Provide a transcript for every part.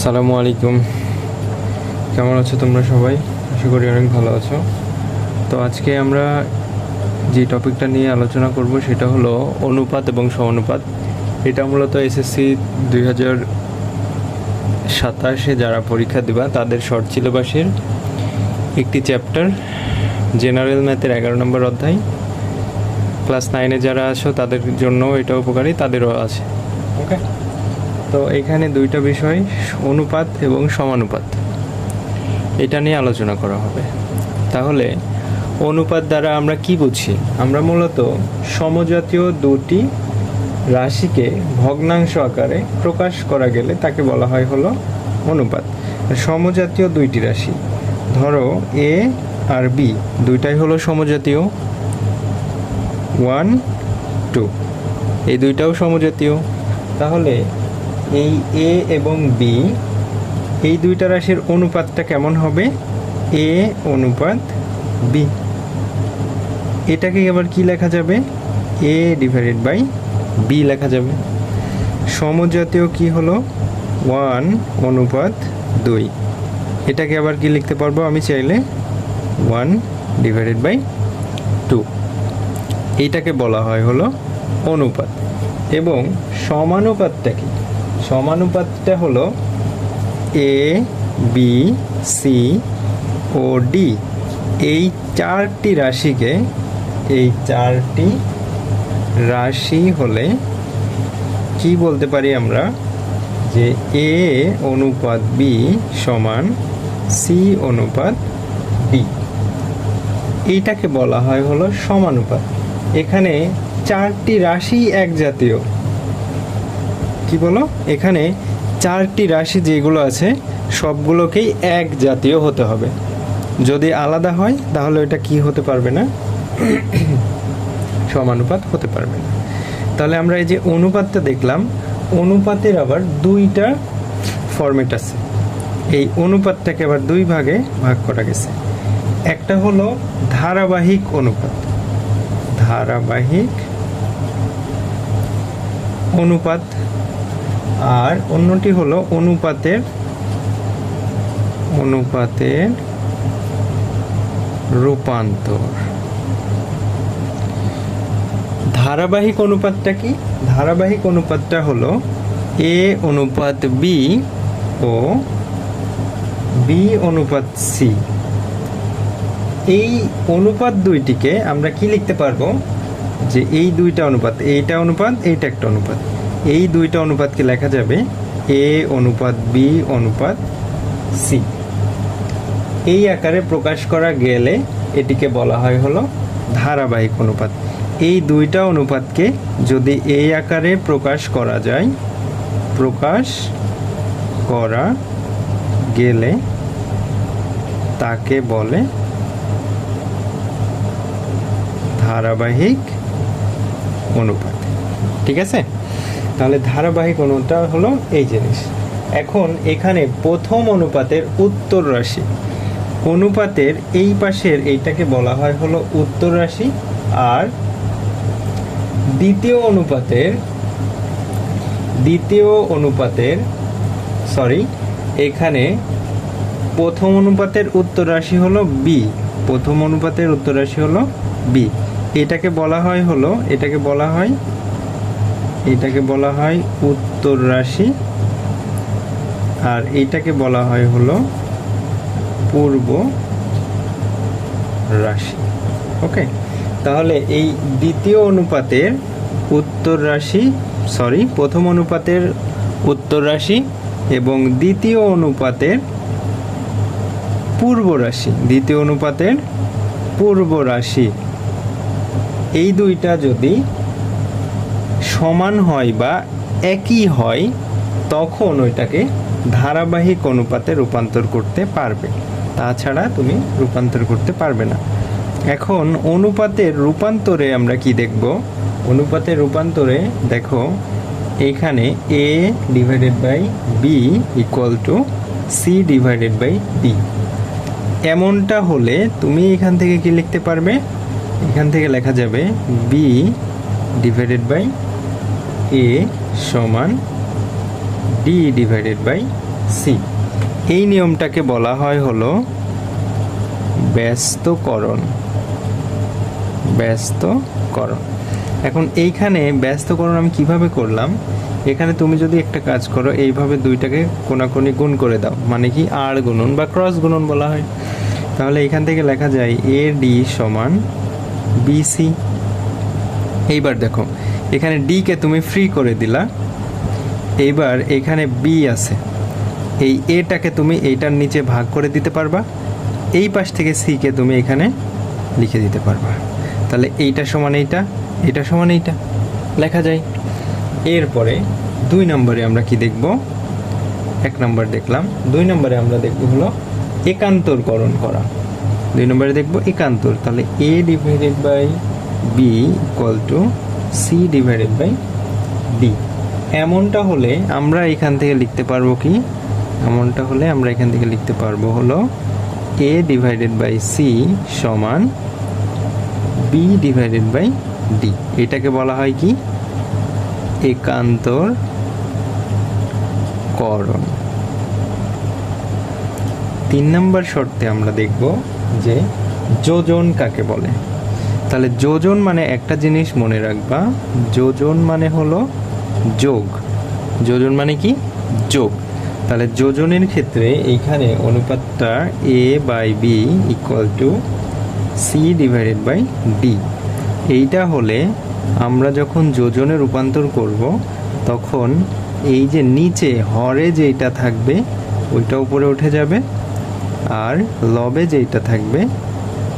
আসসালামু আলাইকুম। কেমন আছো তোমরা সবাই? আশা করি অনেক ভালো আছো। তো আজকে আমরা যে টপিকটা নিয়ে আলোচনা করব সেটা হলো অনুপাত এবং সমানুপাত। এটা মূলত এসএসসি 2027 যারা পরীক্ষা দিবা তাদের শর্ট সিলেবাসের একটি চ্যাপ্টার, জেনারেল ম্যাথের 11 নম্বর অধ্যায়। ক্লাস 9-এ যারা আছো তাদের জন্য এটা উপকারী, তাদেরও আছে। ওকে, তো এখানে দুইটা বিষয়, অনুপাত এবং সমানুপাত, এটা নিয়ে আলোচনা করা হবে। তাহলে অনুপাত দ্বারা আমরা কি বুঝি? আমরা মূলত সমজাতীয় দুটি রাশিকে ভগ্নাংশ আকারে প্রকাশ করা গেলে তাকে বলা হয় হলো অনুপাত। সমজাতীয় দুইটি রাশি, ধরো এ আর বি দুইটাই হলো সমজাতীয়, 1, 2, এই দুইটাও সমজাতীয়। তাহলে এই এ এবং বি, এই দুইটা রাশির অনুপাতটা কেমন হবে? এ অনুপাত বি। এটাকে আবার কি লেখা যাবে? এ ডিভাইডেড বাই বি লেখা যাবে। সমজাতীয় কি হলো? 1 অনুপাত 2। এটাকে আবার কি লিখতে পারবো আমি চাইলে? 1 ডিভাইডেড বাই 2। এইটাকে বলা হয় হলো অনুপাত। এবং সমানুপাতটা কি? সমানুপাতটা হলো এ, বি, সি ও ডি, এই চারটি রাশিকে, এই চারটি রাশি হলে কি বলতে পারি আমরা? যে এ অনুপাত বি সমান সি অনুপাত ডি। এইটাকে বলা হয় হলো সমানুপাত। এখানে চারটি রাশি এক জাতীয়। কি বলো? এখানে চারটি রাশি যেগুলো আছে সবগুলোকেই এক জাতীয় হতে হবে। যদি আলাদা হয় তাহলে এটা কি হতে পারবে না? সমানুপাত হতে পারবে না। তাহলে আমরা এই যে অনুপাতটা দেখলাম, অনুপাতের আবার দুইটা ফরম্যাট আছে। এই অনুপাতটাকে আবার দুই ভাগে ভাগ করা গেছে। একটা হলো ধারাবাহিক অনুপাত, ধারাবাহিক অনুপাত, আর অন্যটি হলো অনুপাতের রূপান্তর। ধারাবাহিক অনুপাতটা কি? ধারাবাহিক অনুপাতটা হলো এ অনুপাত বি ও বি অনুপাত সি। এই অনুপাত দুইটিকে আমরা কি লিখতে পারবো? যে এই দুইটা অনুপাত, এইটা অনুপাত, এইটা একটা অনুপাত, এই দুইটা অনুপাতকে লেখা যাবে এ অনুপাত বি অনুপাত সি। এই আকারে প্রকাশ করা গেলে এটিকে বলা হয় হলো ধারাবাহিক অনুপাত। এই দুইটা অনুপাতকে যদি এই আকারে প্রকাশ করা যায়, প্রকাশ করা গেলে তাকে বলে ধারাবাহিক অনুপাত। ঠিক আছে? তাহলে ধারাবাহিক অনুপাত হলো এই জিনিস। এখন এখানে প্রথম অনুপাতের উত্তর রাশি, অনুপাতের এই পাশের এইটাকে বলা হয় হলো উত্তর রাশি, আর দ্বিতীয় অনুপাতের এখানে প্রথম অনুপাতের উত্তর রাশি হলো বি, প্রথম অনুপাতের উত্তর রাশি হলো বি। এটাকে বলা হয় উত্তর রাশি, আর এইটাকে বলা হয় হলো পূর্ব রাশি। ওকে, তাহলে এই দ্বিতীয় অনুপাতের উত্তর রাশি, প্রথম অনুপাতের উত্তর রাশি এবং দ্বিতীয় অনুপাতের পূর্ব রাশি, এই দুইটা যদি সমান হয় বা একই হয় তখন ওইটাকে ধারাবাহিক অনুপাতে রূপান্তর করতে পারবে, তাছাড়া তুমি রূপান্তর করতে পারবে না। এখন অনুপাতের রূপান্তরে আমরা কি দেখব? অনুপাতের রূপান্তরে দেখো, এখানে A divided by B equal to C divided by D. এমনটা হলে তুমি এখান থেকে কি লিখতে পারবে? এখান থেকে লেখা যাবে বি ডিভাইডেড বাই এ সমান ডি ডিভাইডেড বাই সি। এই নিয়মটাকে বলা হয় হলো ব্যস্তকরণ। ব্যস্তকরণ। এখন এইখানে ব্যস্তকরণ আমি কিভাবে করলাম, এখানে তুমি যদি একটা কাজ করো, এইভাবে দুইটাকে কোনাকুনি গুণ করে দাও, মানে কি আর গুণন বা ক্রস গুণন বলা হয়। তাহলে এখান থেকে লেখা যায় এ ডি সমান বিসি। এইবার দেখো এখানে ডি কে তুমি ফ্রি করে দিলা, এইবার এখানে বি আছে, এই এটাকে তুমি এইটার নিচে ভাগ করে দিতে পারবা, এই পাশ থেকে সি কে তুমি এখানে লিখে দিতে পারবা। তাহলে এইটা সমান এইটা, এটা সমান এইটা লেখা যায়। এরপরে 2 নম্বরে আমরা কি দেখব, 1 নম্বর দেখলাম, 2 নম্বরে আমরা দেখব হলো একান্তরকরণ করা। 2 নম্বরে দেখব একান্তর। তাহলে A divided by B equal to C divided by D. এমনটা হলে আমরা এখান থেকে লিখতে পারবো কি, এমনটা হলে আমরা এখান থেকে লিখতে পারবো হলো এ ডিভাইডেড বাই সি সমান বি ডিভাইডেড বাই ডি। এটাকে বলা হয় কি একান্তরকরণ। 3 নম্বর শর্তে আমরা দেখব যে যোজন কাকে বলে। তাহলে যোজন মানে একটা জিনিস মনে রাখবা, যোজন মানে হলো যোগ। যোজন মানে কি যোগ। তাহলে যোজনের ক্ষেত্রে এইখানে অনুপাতটা A by B equal to C divided by D. এইটা হলে আমরা যখন যোজনে রূপান্তর করব তখন এই যে নিচে হরে যেটা থাকবে ওইটা উপরে উঠে যাবে, আর লবে যেটা থাকবে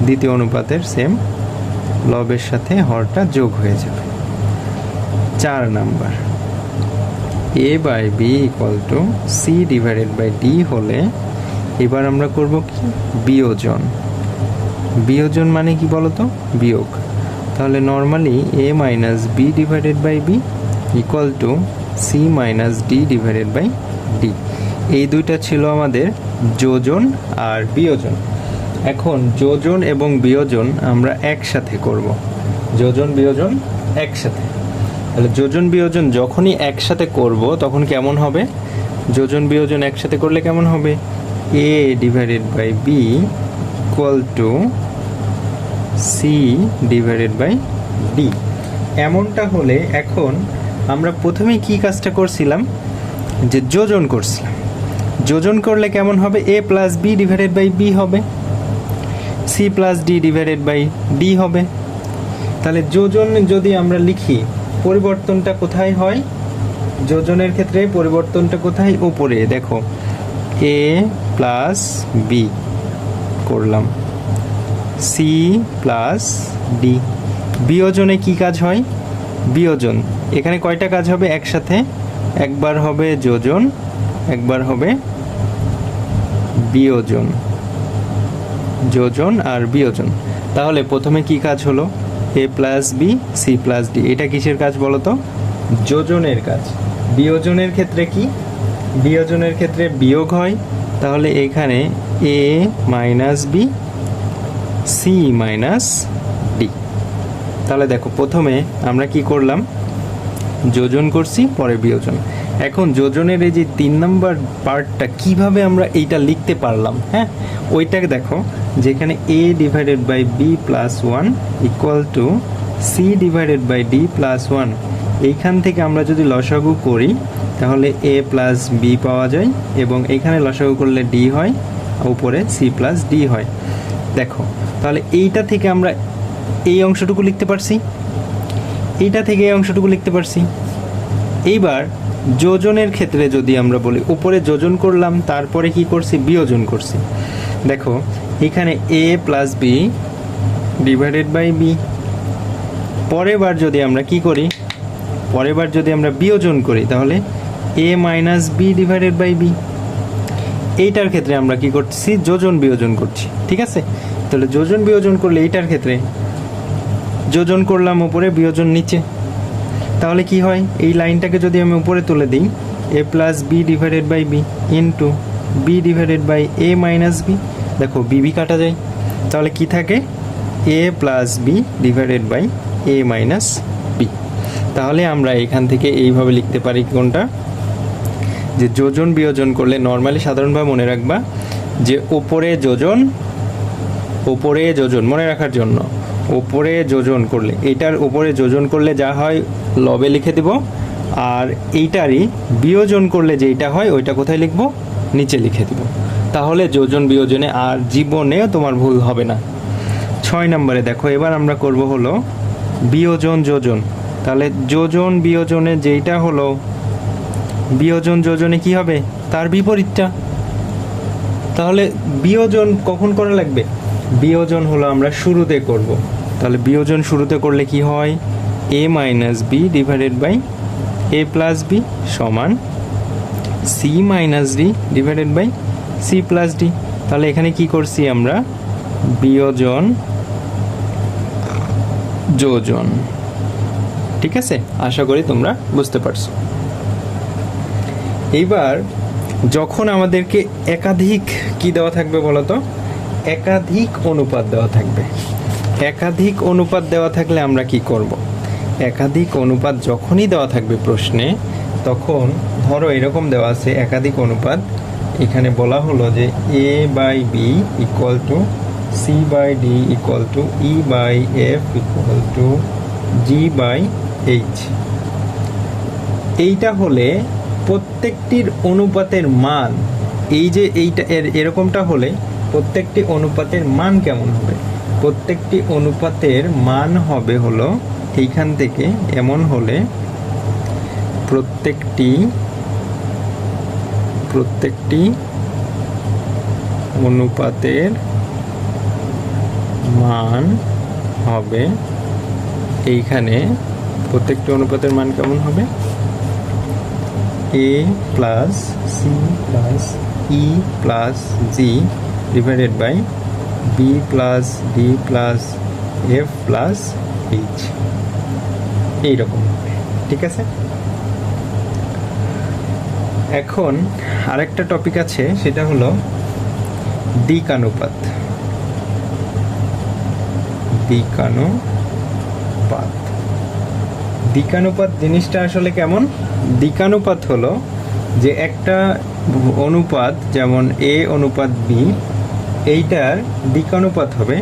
দ্বিতীয় অনুপাতের সেম লবের সাথে হরটা যোগ হয়ে যাবে। 4 number a by B equal to C divided by d হলে এবার আমরা করব কি বিয়োজন। বিয়োজন মানে কি বলতো, বিয়োগ। তাহলে normally a minus B divided by B equal to c minus d divided by d. এই দুইটা ছিল আমাদের যোজন আর বিয়োজন। এখন যোজন এবং বিয়োজন আমরা একসাথে করব, যোজন বিয়োজন একসাথে। তাহলে যোজন বিয়োজন যখনই একসাথে করব তখন কেমন হবে, যোজন বিয়োজন একসাথে করলে কেমন হবে, A divided by B equal to C divided by D. এমনটা হলে এখন আমরা প্রথমেই কি কাজটা করছিলাম, যে যোজন করছিলাম। যোজন করলে কেমন হবে, A plus B divided by B হবে, C plus D divided by D হবে। তাহলে যোজন যদি আমরা লিখি পরিবর্তনটা কোথায় হয়, যোজনের ক্ষেত্রে পরিবর্তনটা কোথায়, উপরে দেখো এ প্লাস বি করলাম, সি প্লাস ডি। বিয়োজনে কি কাজ হয়, বিয়োজন এখানে কয়টা কাজ হবে একসাথে, একবার হবে যোজন, একবার হবে বিয়োজন, যোজন আর বিয়োজন। তাহলে প্রথমে কি কাজ হলো, A plus B C plus D. এটা কিসের কাজ বলো তো, যোজনের কাজ। বিয়োজনের ক্ষেত্রে কি, বিয়োজনের ক্ষেত্রে বিয়োগ হয়। তাহলে এখানে A minus B C minus D. তাহলে দেখো প্রথমে আমরা কি করলাম, যোজন করছি, পরে বিয়োজন। এখন যোজনের এই যে 3 নম্বর পার্টটা কিভাবে আমরা এইটা লিখতে পারলাম, হ্যাঁ ওইটাকে দেখো, যেখানে A divided by B plus 1 equal to C divided by D plus 1। এইখান থেকে আমরা যদি লসাগু করি তাহলে এ প্লাস বি পাওয়া যায়, এবং এইখানে লসাগু করলে ডি হয়, উপরে সি প্লাস ডি হয়। দেখো তাহলে এইটা থেকে আমরা এই অংশটুকু লিখতে পারছি, এইটা থেকে এই অংশটুকু লিখতে পারছি। এইবার যোজনের ক্ষেত্রে যদি আমরা বলি, উপরে যোজন করলাম, তারপরে কি করছি, বিয়োজন করছি। দেখো এখানে A plus B divided by B. পরের বার যদি আমরা কি করি, পরের বার যদি আমরা বিয়োজন করি তাহলে A minus B divided by B. এইটার ক্ষেত্রে আমরা কি করছি, যোজন বিয়োজন করছি, ঠিক আছে। তাহলে যোজন বিয়োজন করলে এইটার ক্ষেত্রে যোজন করলাম উপরে, বিয়োজন নিচে। তাহলে কি হয়, এই লাইনটাকে যদি আমি উপরে তুলে দিই, A plus B divided by B into B divided by A minus B. দেখো বি কাটা যায়, তাহলে কি থাকে, A plus B divided by A minus B. তাহলে আমরা এখান থেকে এইভাবে লিখতে পারি কোনটা, যে যোজন বিয়োজন করলে নর্মালি সাধারণভাবে মনে রাখবা যে ওপরে যোজন মনে রাখার জন্য ওপরে যোজন করলে, এটার ওপরে যোজন করলে যা হয় লবে লিখে দেব, আর এইটারই বিয়োজন করলে যেটা হয় ওইটা কোথায় লিখব, নিচে লিখে দেব। তাহলে যোজন বিয়োজনে আর জীবনেও তোমার ভুল হবে না। 6 নম্বরে দেখো, এবার আমরা করব হলো বিয়োজন যোজন। তাহলে যোজন বিয়োজনে যেইটা হলো বিয়োজন যোজনে কি হবে, তার বিপরীতটা। তাহলে বিয়োজন কখন করা লাগবে, বিয়োজন হলো আমরা শুরুতে করব। তাহলে বিয়োজন শুরুতে করলে কি হয়, a minus B divided by a plus b সমান c minus d divided by c plus d. তাহলে এখানে কি করছি আমরা, বিয়োজন যোজন। ঠিক আছে, আশা করি তোমরা বুঝতে পারছো। এইবার যখন আমাদেরকে একাধিক কি দেওয়া থাকবে বলো তো, একাধিক অনুপাত দেওয়া থাকবে। একাধিক অনুপাত দেওয়া থাকলে আমরা কি করব, একাধিক অনুপাত যখনই দেওয়া থাকবে প্রশ্নে, তখন ধরো এরকম দেওয়া আছে একাধিক অনুপাত, এখানে বলা হলো যে a by B equal to c by d equal to e by f equal to g by h. এইটা হলে প্রত্যেকটির অনুপাতের মান, এই যে এইটা এরকমটা হলে প্রত্যেকটি অনুপাতের মান কেমন হবে, প্রত্যেকটি অনুপাতের মান হবে হলো এইখান থেকে এমন হলে প্রত্যেকটি অনুপাতের মান হবে, এইখানে প্রত্যেকটি অনুপাতের মান কেমন হবে, a plus c plus e plus g divided by B plus d plus f plus h, এইরকম হবে। ঠিক আছে, এখন আরেকটা টপিক আছে, সেটা হলো দিকানুপাত। দিকানুপাত জিনিসটা আসলে কেমন, দিকানুপাত হলো যে একটা অনুপাত, যেমন a অনুপাত b, এইটার দিকানুপাত হবে,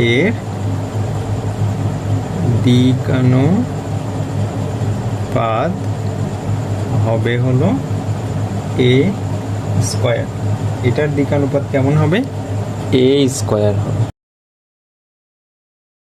এর দিকানুপাত হবে হলো a স্কয়ার। এটার দিকানুপাত কেমন হবে, a স্কয়ার হবে।